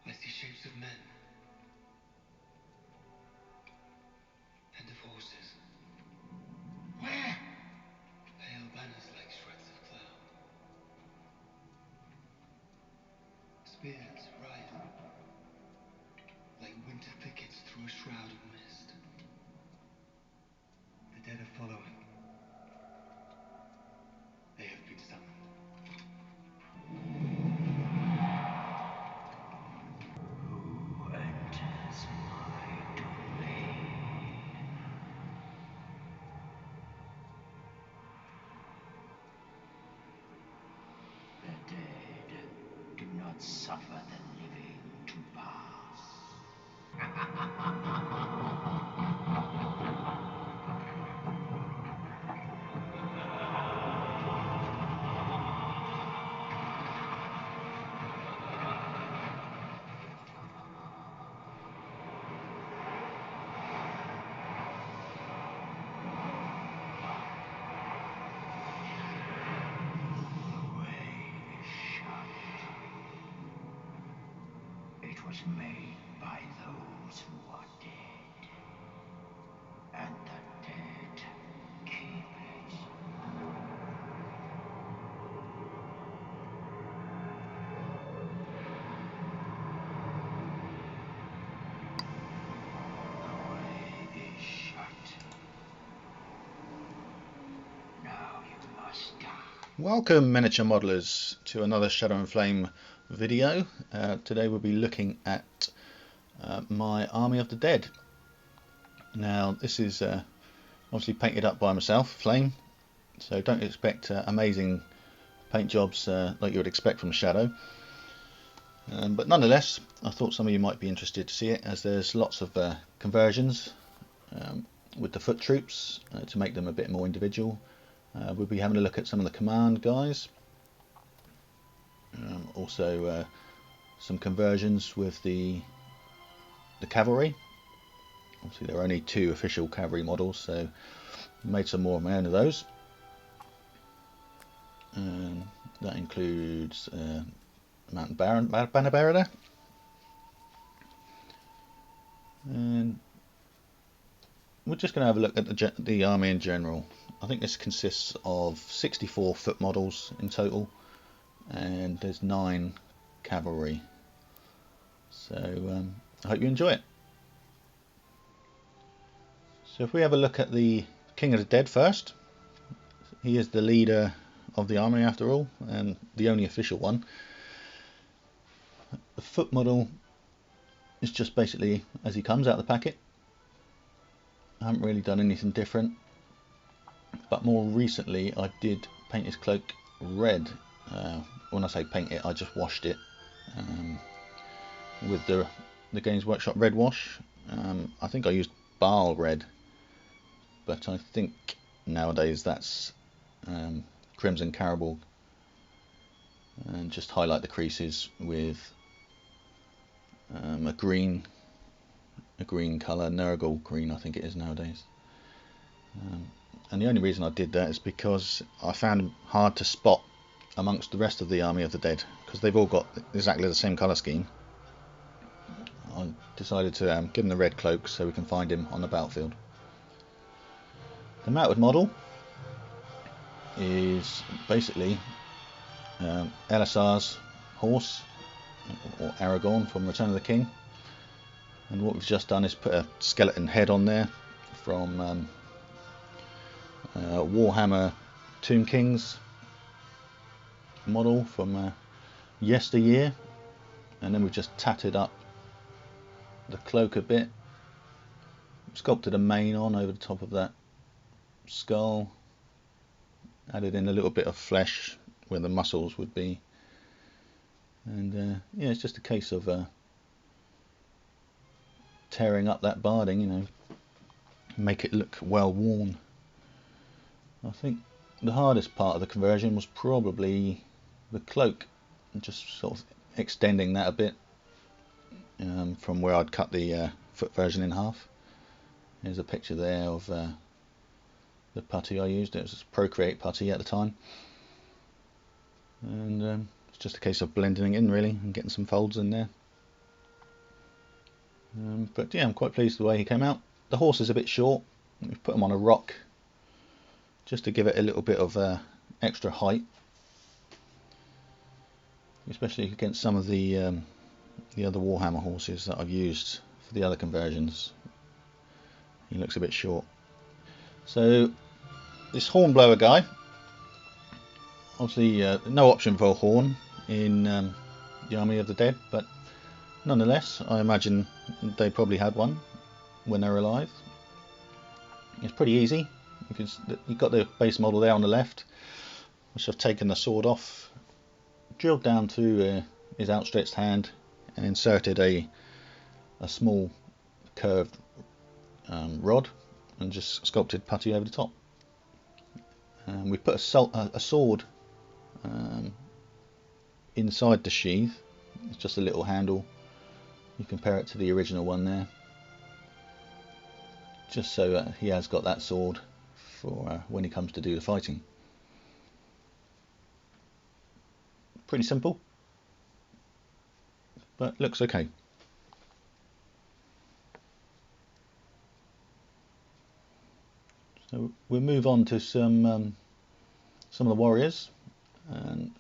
I see shapes of men and of horses. Where? Pale banners like shreds of cloud. Spears rise like winter thickets through a shroud of mist. The dead are following. They have been summoned. Who enters my domain? The dead do not suffer the living to pass. It was made by those who are dead, and the dead keep it. The way is shut. Now you must die. Welcome, miniature modelers, to another Shadow and Flame video. Today we'll be looking at my Army of the Dead. Now this is obviously painted up by myself, Flame, so don't expect amazing paint jobs like you would expect from Shadow. But nonetheless, I thought some of you might be interested to see it, as there's lots of conversions with the foot troops to make them a bit more individual. We'll be having a look at some of the command guys, also some conversions with the cavalry. Obviously there are only 2 official cavalry models, so I made some more of my own of those. And that includes Mountain Banner Bearer there. And we're just going to have a look at the army in general. I think this consists of 64 foot models in total, and there's 9 cavalry. So I hope you enjoy it. So if we have a look at the King of the Dead first, he is the leader of the army after all, and the only official one. The foot model is just basically as he comes out of the packet. I haven't really done anything different, but more recently I did paint his cloak red. When I say paint it, I just washed it with the Games Workshop red wash. I think I used Baal red, but I think nowadays that's Crimson Caribou, and just highlight the creases with a green colour, Nurgle green I think it is nowadays. And the only reason I did that is because I found them hard to spot amongst the rest of the Army of the Dead, because they've all got exactly the same colour scheme. I decided to give him the red cloak so we can find him on the battlefield. The mounted model is basically Elisar's horse, or Aragorn from Return of the King. And what we've just done is put a skeleton head on there from Warhammer Tomb Kings model from yesteryear, and then we've just tatted up the cloak a bit, sculpted a mane on over the top of that skull, added in a little bit of flesh where the muscles would be, and yeah, it's just a case of tearing up that barding, you know, make it look well worn. I think the hardest part of the conversion was probably the cloak, just sort of extending that a bit from where I'd cut the foot version in half. There's a picture there of the putty I used. It was a Procreate putty at the time, and It's just a case of blending it in really and getting some folds in there. But yeah, I'm quite pleased with the way he came out. The horse is a bit short. We've put him on a rock just to give it a little bit of extra height, especially against some of the other Warhammer horses that I've used for the other conversions. He looks a bit short. So this Hornblower guy, obviously no option for a horn in the Army of the Dead, but nonetheless I imagine they probably had one when they were alive. It's pretty easy. You've got the base model there on the left, which I've taken the sword off, drilled down to his outstretched hand and inserted a small curved rod and just sculpted putty over the top. We put a sword inside the sheath. It's just a little handle. You compare it to the original one there, just so he has got that sword for when he comes to do the fighting. Pretty simple, but looks okay. So we'll move on to some of the warriors, and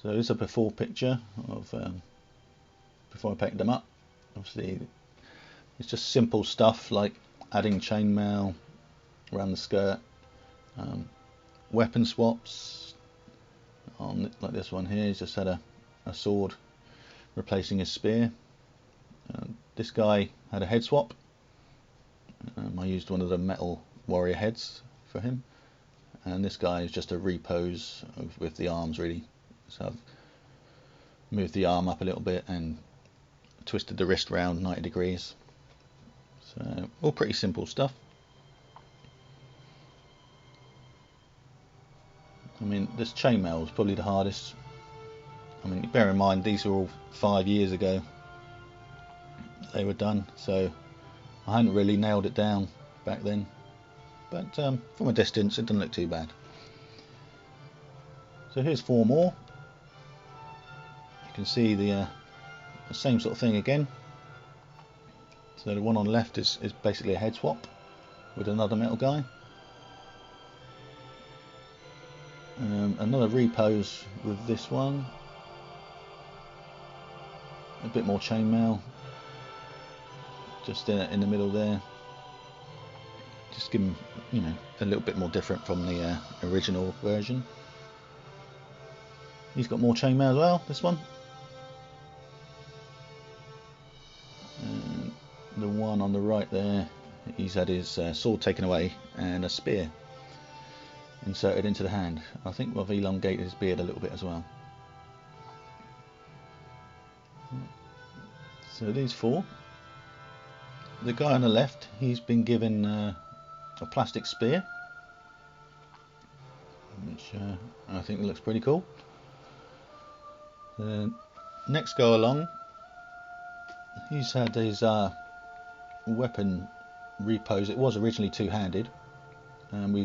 so this is a before picture of before I painted them up. Obviously, it's just simple stuff like adding chainmail around the skirt, weapon swaps on like this one here. He's just had a sword replacing his spear. This guy had a head swap. I used one of the metal warrior heads for him, and this guy is just a repose with the arms really. So I've moved the arm up a little bit and twisted the wrist round 90 degrees. So all pretty simple stuff. I mean, this chainmail was probably the hardest. I mean, bear in mind these were all 5 years ago they were done, so I hadn't really nailed it down back then, but from a distance it doesn't look too bad. So here's 4 more. You can see the same sort of thing again. So the one on the left is basically a head swap with another metal guy. Another repose with this one. A bit more chainmail just in the middle there. Just give him, you know, a little bit more different from the original version. He's got more chainmail as well, this one. And the one on the right there, he's had his sword taken away and a spear inserted into the hand. I think I've elongated his beard a little bit as well. So these 4. The guy on the left, he's been given a plastic spear, which I think looks pretty cool. The next guy along, he's had his weapon repose. It was originally two-handed, and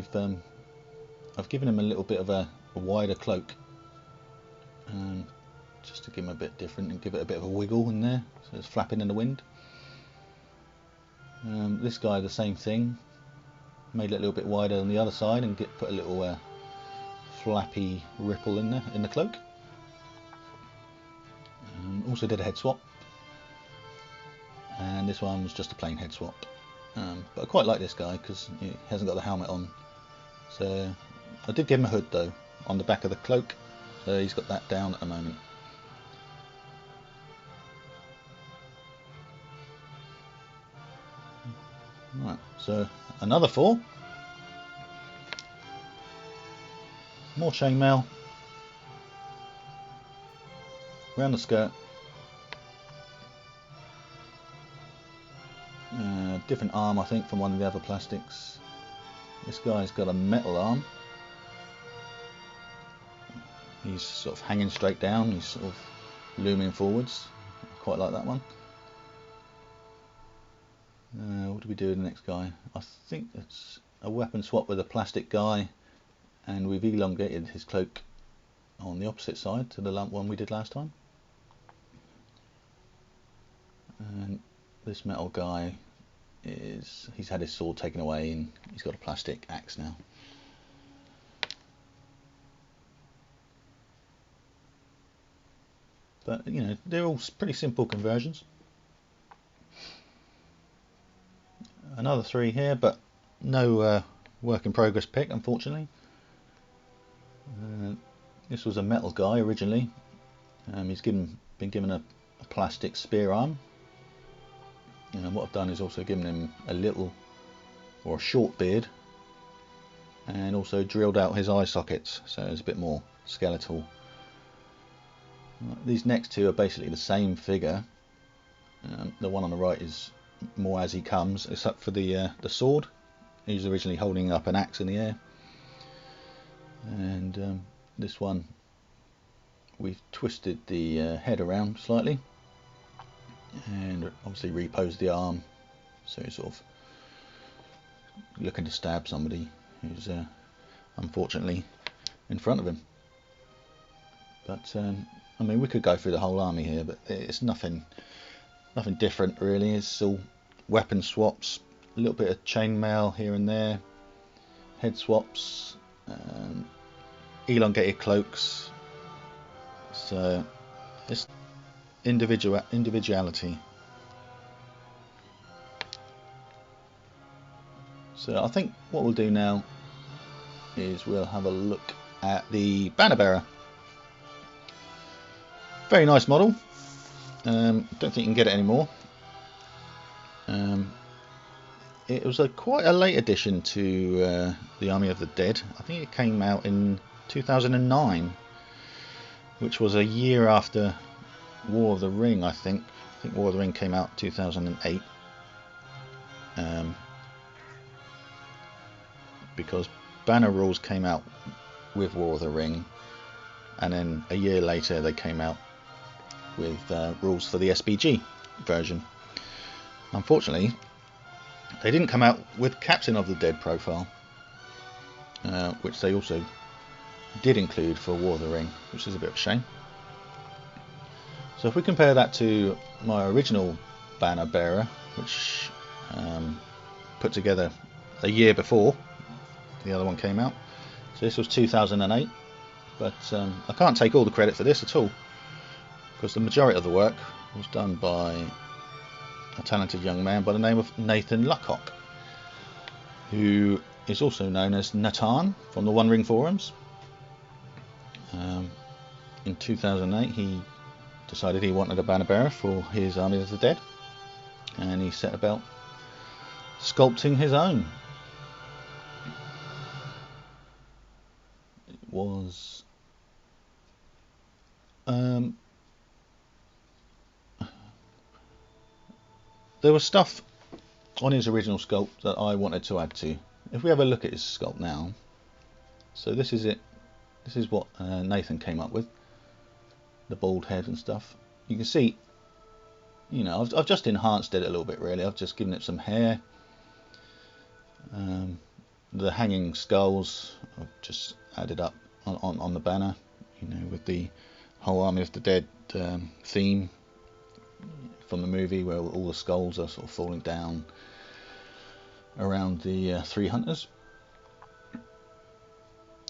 I've given him a little bit of a wider cloak, just to give him a bit different and give it a bit of a wiggle in there, so it's flapping in the wind. This guy, the same thing, made it a little bit wider than the other side and put a little flappy ripple in there in the cloak. Also did a head swap, and this one was just a plain head swap, but I quite like this guy because he hasn't got the helmet on. So I did give him a hood though on the back of the cloak, so he's got that down at the moment. Right, so another 4. More chainmail around the skirt. Different arm, I think, from one of the other plastics. This guy's got a metal arm. He's sort of hanging straight down. He's sort of looming forwards. I quite like that one. What do we do with the next guy? I think it's a weapon swap with a plastic guy, and we've elongated his cloak on the opposite side to the lump one we did last time. And this metal guy he's had his sword taken away and he's got a plastic axe now. But you know, they're all pretty simple conversions. Another 3 here, but no work in progress pick, unfortunately. This was a metal guy originally. He's been given a plastic spear arm. And what I've done is also given him a little or a short beard, and also drilled out his eye sockets, so it's a bit more skeletal. These next 2 are basically the same figure. The one on the right is more as he comes, except for the sword. He's originally holding up an axe in the air, and this one we've twisted the head around slightly and obviously reposed the arm, so he's sort of looking to stab somebody who's unfortunately in front of him. But I mean, we could go through the whole army here, but it's nothing different really. It's all weapon swaps, a little bit of chainmail here and there, head swaps, elongated cloaks. So it's individuality. So I think what we'll do now is we'll have a look at the banner bearer. Very nice model. Don't think you can get it anymore. It was quite a late addition to the Army of the Dead. I think it came out in 2009, which was a year after War of the Ring. I think War of the Ring came out 2008, because Banner Rules came out with War of the Ring, and then a year later they came out with rules for the SBG version. Unfortunately, they didn't come out with Captain of the Dead profile, which they also did include for War of the Ring, which is a bit of a shame. So if we compare that to my original banner bearer, which put together a year before the other one came out, so this was 2008, but I can't take all the credit for this at all, because the majority of the work was done by a talented young man by the name of Nathan Luckock, who is also known as Natan from the One Ring forums. In 2008 he decided he wanted a banner bearer for his Army of the Dead, and he set about sculpting his own. It was there was stuff on his original sculpt that I wanted to add to. If we have a look at his sculpt now, so this is it. This is what Nathan came up with, the bald head and stuff. You can see, you know, I've just enhanced it a little bit really. I've just given it some hair. The hanging skulls I've just added up on the banner, you know, with the whole Army of the Dead theme from the movie, where all the skulls are sort of falling down around the 3 hunters.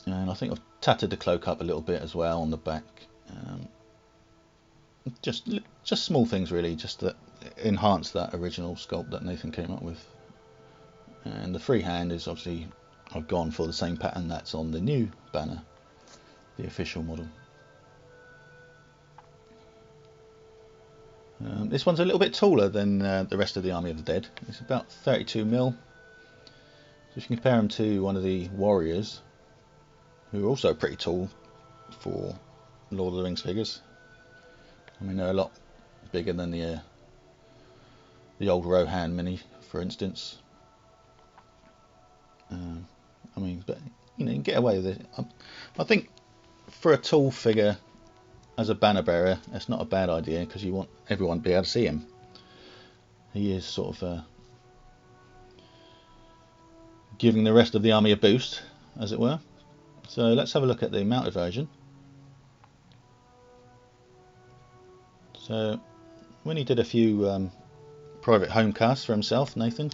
And I think I've tattered the cloak up a little bit as well on the back. Just small things really, just to enhance that original sculpt that Nathan came up with. And the free hand is obviously, I've gone for the same pattern that's on the new banner, the official model. This one's a little bit taller than the rest of the Army of the Dead. It's about 32mm. So if you compare him to one of the warriors, who are also pretty tall for Lord of the Rings figures. I mean, they're a lot bigger than the old Rohan mini, for instance. I mean, but you know, you can get away with it. I think for a tall figure as a banner bearer, it's not a bad idea, because you want everyone to be able to see him. He is sort of giving the rest of the army a boost, as it were. So let's have a look at the mounted version. So when he did a few private home casts for himself, Nathan,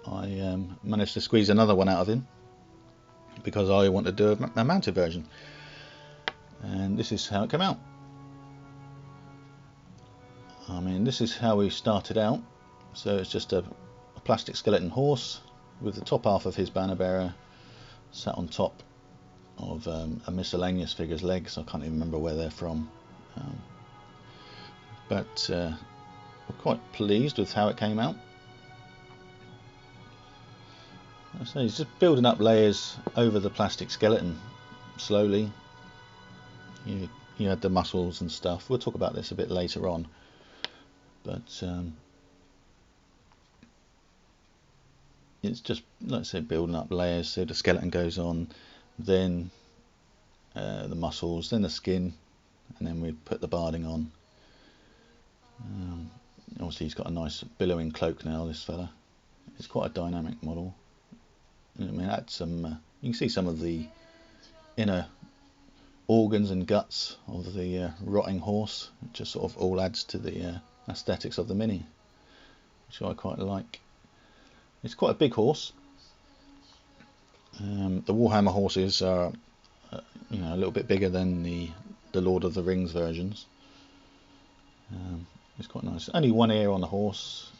I managed to squeeze another one out of him because I want to do a mounted version, and this is how it came out. I mean, this is how we started out. So it's just a plastic skeleton horse with the top half of his banner bearer sat on top of a miscellaneous figure's legs. I can't even remember where they're from, but we're quite pleased with how it came out. So he's just building up layers over the plastic skeleton slowly. You had the muscles and stuff. We'll talk about this a bit later on, but it's just, let's say, building up layers. So the skeleton goes on, then the muscles, then the skin, and then we put the barding on. Obviously he's got a nice billowing cloak now, this fella. It's quite a dynamic model. I mean, that's some you can see some of the inner organs and guts of the rotting horse. It just sort of all adds to the aesthetics of the mini, which I quite like. It's quite a big horse. The Warhammer horses are a little bit bigger than the Lord of the Rings versions. It's quite nice. Only one ear on the horse,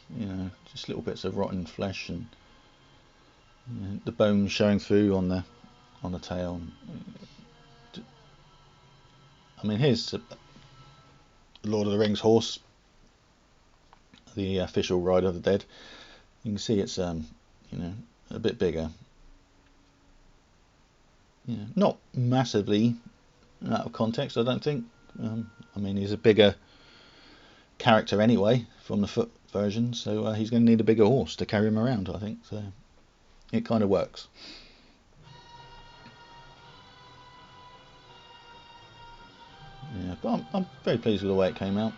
just little bits of rotten flesh and the bones showing through on the tail. I mean, here's the Lord of the Rings horse, the official Ride of the Dead. You can see it's a bit bigger. Not massively out of context, I don't think. I mean, he's a bigger character anyway from the foot version, so he's going to need a bigger horse to carry him around, I think. So it kind of works. Yeah, but I'm very pleased with the way it came out.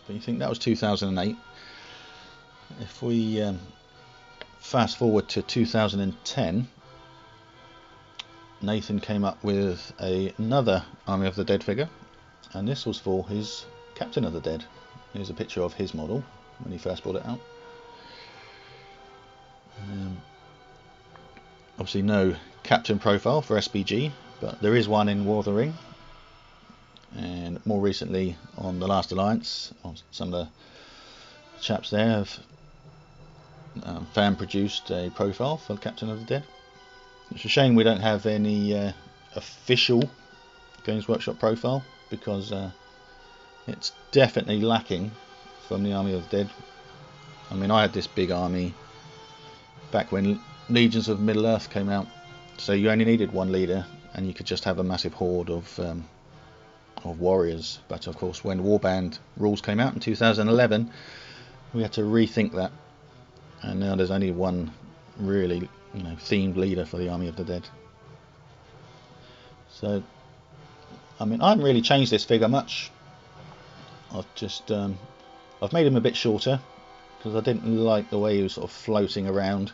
But you think that was 2008. If we fast forward to 2010, Nathan came up with another Army of the Dead figure, and this was for his Captain of the Dead. Here's a picture of his model when he first brought it out. Obviously no Captain profile for SBG, but there is one in War of the Ring, and more recently on the Last Alliance, some of the chaps there have fan produced a profile for the Captain of the Dead. It's a shame we don't have any official Games Workshop profile, because it's definitely lacking from the Army of the Dead. I mean, I had this big army back when Legions of Middle Earth came out, so you only needed one leader and you could just have a massive horde of warriors. But of course, when Warband rules came out in 2011, we had to rethink that, and now there's only one really themed leader for the Army of the Dead. So I mean, I haven't really changed this figure much. I've just I've made him a bit shorter because I didn't like the way he was sort of floating around.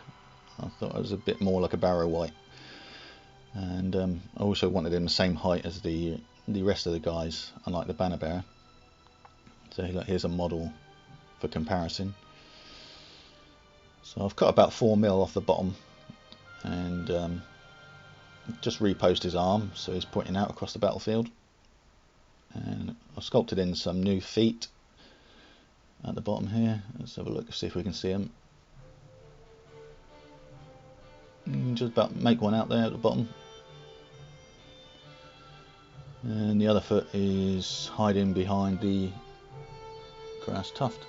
I thought it was a bit more like a Barrow White, and I also wanted him the same height as the rest of the guys, unlike the banner bearer. So here's a model for comparison. So I've cut about 4mm off the bottom, and just repost his arm so he's pointing out across the battlefield, and I've sculpted in some new feet at the bottom here. Let's have a look, see if we can see them. Just about make one out there at the bottom, and the other foot is hiding behind the grass tuft.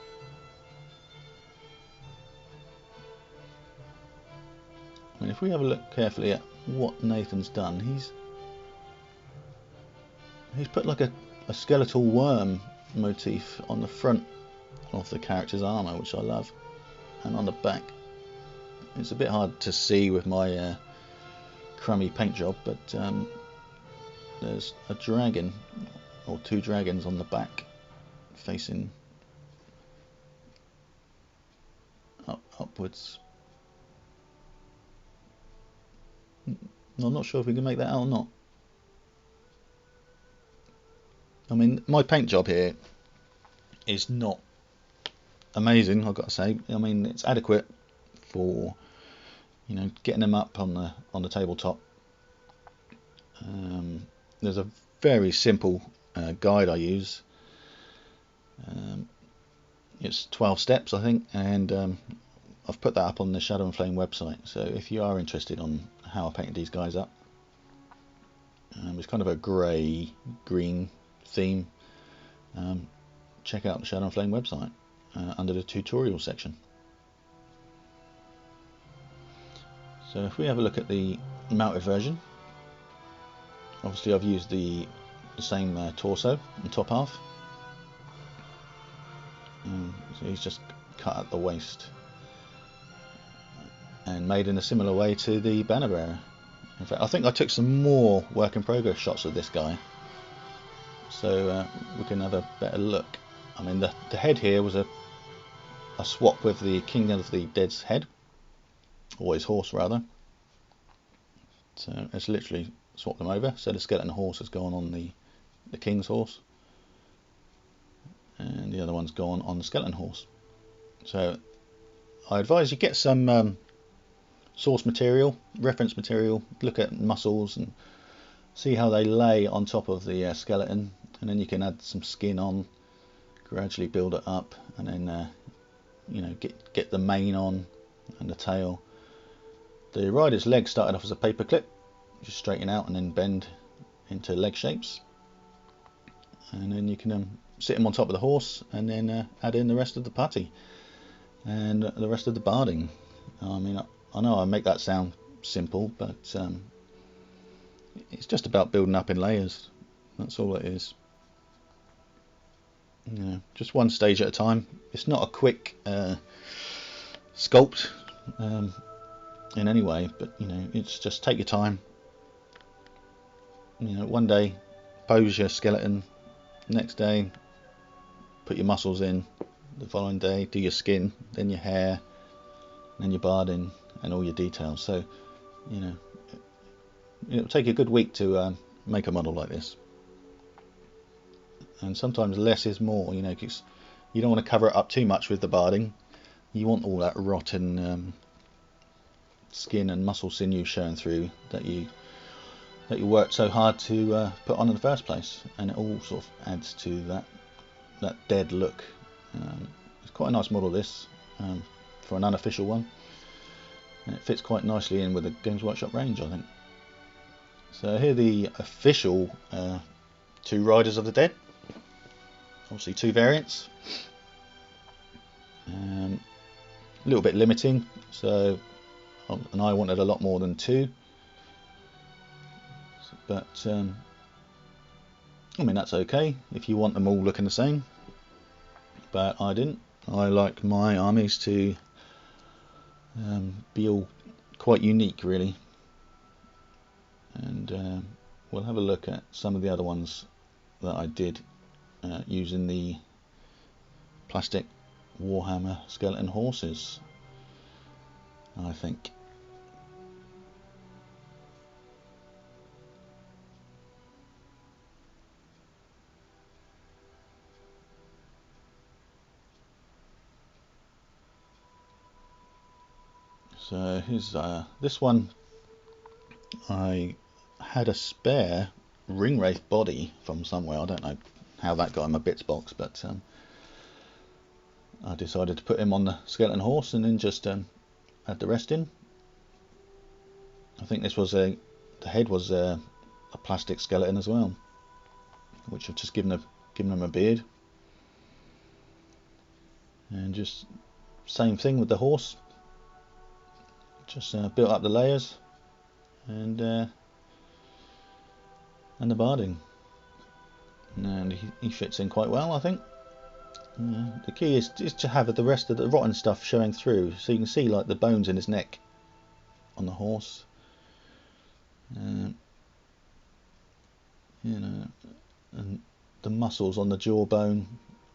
I mean, if we have a look carefully at what Nathan's done, he's put like a skeletal worm motif on the front of the character's armour, which I love, and on the back. It's a bit hard to see with my crummy paint job, but there's a dragon, or two dragons on the back, facing upwards. I'm not sure if we can make that out or not. I mean, my paint job here is not amazing, I've got to say. I mean, it's adequate for, you know, getting them up on the tabletop. There's a very simple guide I use. It's 12 steps, I think, and I've put that up on the Shadow and Flame website. So if you are interested on how I painted these guys up, it's kind of a grey-green theme. Check out the Shadow and Flame website under the tutorial section. So if we have a look at the mounted version, obviously I've used the same torso and top half. So he's just cut at the waist and made in a similar way to the banner bearer. In fact, I think I took some more work in progress shots of this guy, so we can have a better look. I mean, the head here was a swap with the King of the Dead's head, or his horse rather. So it's literally swapped them over. So the skeleton horse has gone on the King's horse, and the other one's gone on the skeleton horse. So I advise you get some source material, reference material, look at muscles and see how they lay on top of the skeleton, and then you can add some skin on, gradually build it up, and then you know, get the mane on and the tail. The rider's leg started off as a paper clip, just straighten out and then bend into leg shapes, and then you can sit him on top of the horse and then add in the rest of the putty and the rest of the barding. I mean, I know I make that sound simple, but it's just about building up in layers. That's all it is. You know, just one stage at a time. It's not a quick sculpt in any way, but you know, it's just take your time. You know, one day pose your skeleton, next day put your muscles in, the following day do your skin, then your hair, then your barding and all your details. So you know, it'll take a good week to make a model like this. And sometimes less is more, you know, because you don't want to cover it up too much with the barding. You want all that rotten skin and muscle sinew showing through that you worked so hard to put on in the first place, and it all sort of adds to that dead look. It's quite a nice model, this, for an unofficial one, and it fits quite nicely in with the Games Workshop range, I think. So here are the official 2 Riders of the Dead. Obviously 2 variants, a little bit limiting, so and I wanted a lot more than 2, but I mean, that's okay if you want them all looking the same, but I didn't. I like my armies to be all quite unique, really. And we'll have a look at some of the other ones that I did using the plastic Warhammer skeleton horses, I think. So here's this one. I had a spare ringwraith body from somewhere. I don't know how that got in my bits box, but I decided to put him on the skeleton horse and then just add the rest in. I think this was the head was a plastic skeleton as well, which I've just given him a beard, and just same thing with the horse. Just built up the layers and the barding, and he fits in quite well, I think. The key is to have the rest of the rotten stuff showing through, so you can see like the bones in his neck on the horse, you know, and the muscles on the jawbone.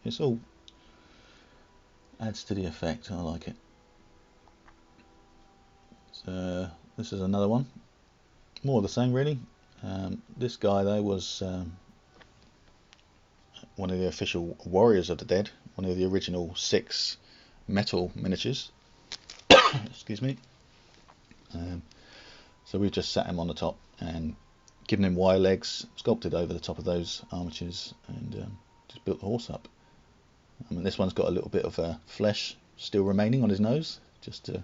It's all adds to the effect. I like it. So this is another one, more of the same really. This guy though was one of the official Warriors of the Dead, one of the original 6 metal miniatures. Excuse me. So we've just sat him on the top and given him wire legs, sculpted over the top of those armatures, and just built the horse up. This one's got a little bit of flesh still remaining on his nose, just to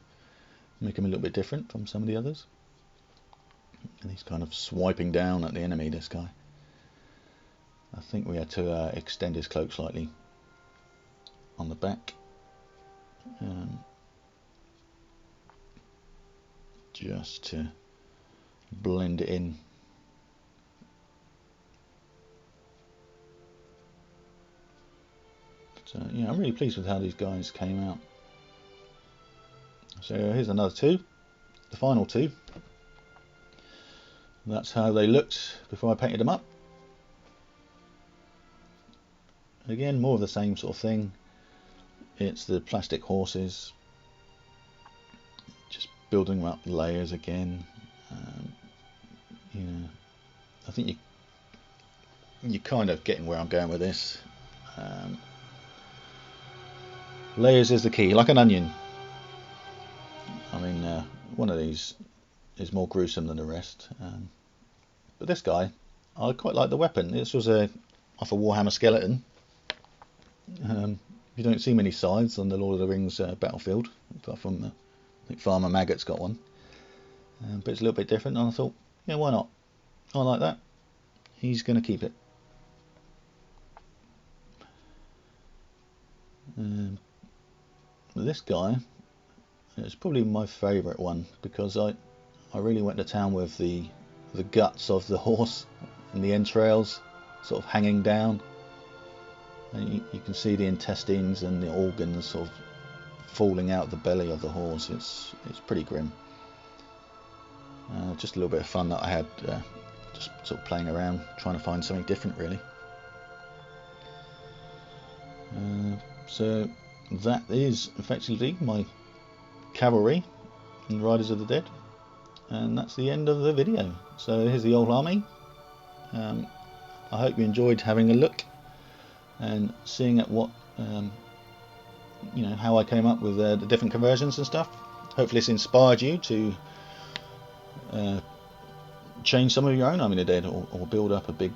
make him a little bit different from some of the others. And he's kind of swiping down at the enemy, this guy. I think we had to extend his cloak slightly on the back. Just to blend it in. So yeah, I'm really pleased with how these guys came out. So here's another 2, the final 2. That's how they looked before I painted them up. Again, more of the same sort of thing. It's the plastic horses, just building them up layers again. I think you're kind of getting where I'm going with this. Layers is the key, like an onion. One of these is more gruesome than the rest, but this guy, I quite like the weapon. This was off a Warhammer skeleton. You don't see many scythes on the Lord of the Rings battlefield, apart from I think Farmer Maggot's got one, but it's a little bit different, and I thought, yeah, why not? I like that. He's going to keep it. This guy is probably my favourite one, because I really went to town with the guts of the horse and the entrails sort of hanging down, and you can see the intestines and the organs sort of falling out the belly of the horse. It's pretty grim. Just a little bit of fun that I had, just sort of playing around, trying to find something different, really. So that is effectively my cavalry and Riders of the Dead, and that's the end of the video. So here's the old army. I hope you enjoyed having a look and seeing at what how I came up with the different conversions and stuff. Hopefully it's inspired you to change some of your own Army of the Dead, or build up a big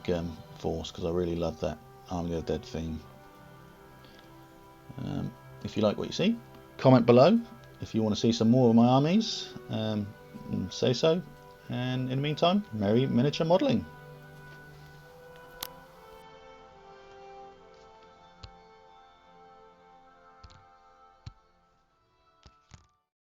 force, because I really love that Army of the Dead theme. If you like what you see, comment below. If you want to see some more of my armies, say so. And in the meantime, merry miniature modelling.